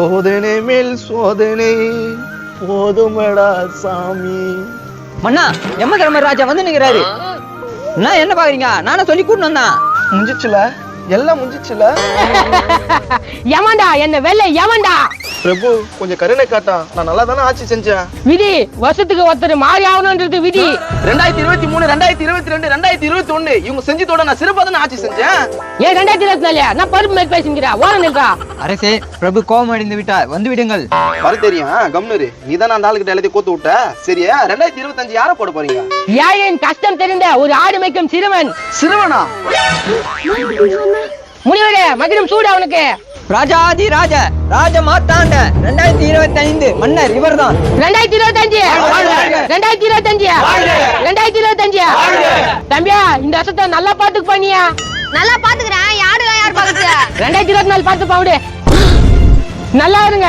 சோதனை மேல் சோதனை போதுமடா சாமி. மன்னா எம்ம தர்மராஜா வந்து நிக்கிறாரு. நான் என்ன பாக்குறீங்க? நானும் சொல்லி கூட்டு வந்தான். முடிஞ்சிச்சுல, எல்லாம் முடிஞ்சிச்சுல. எவன்டா என்ன வெள்ளை எவன்டா? பிரபு கொஞ்சம் கருணை காட்டா, நான் நல்லா தானே ஆட்சி செஞ்சேன். விதி வருஷத்துக்கு ஒருத்தர் மாறி ஆகணும்ன்றது விதி. 2023 2022 2021 இவங்க செஞ்சதோட நான் சிறப்பா தானே ஆட்சி செஞ்சேன். ஏன் 2024 நான் பருப்பு மேல் பேசுங்கிறா ஓர நில்றா. அரசே, பிரபு கோபம் அடைந்து விட்டார், வந்து விடுங்கள். வர தெரியும் கம்னரு, நீ தான் அந்த ஆளுகிட்ட எல்லாத்தையும் கோத்து விட்ட. சரியா 2025 யாரை போட போறீங்க? ஏழையின் கஷ்டம் தெரிந்த ஒரு ஆடு மேய்க்கும் சிறுவன். சிறுவனா? முனிவரே மகிழும் சூடு அவனுக்கு. ராஜாதி ராஜ ராஜ மாத்தாண்ட 2025 மன்னர் இவர்தான். 2025 தம்பியா, இந்த வருஷத்தை நல்லா பாத்துக்கு பண்ணியா? நல்லா பாத்துக்கிறேன். யாருலாம் யார் பாக்குறது? 2024 பார்த்து பாவுடு. நல்லா இருங்க.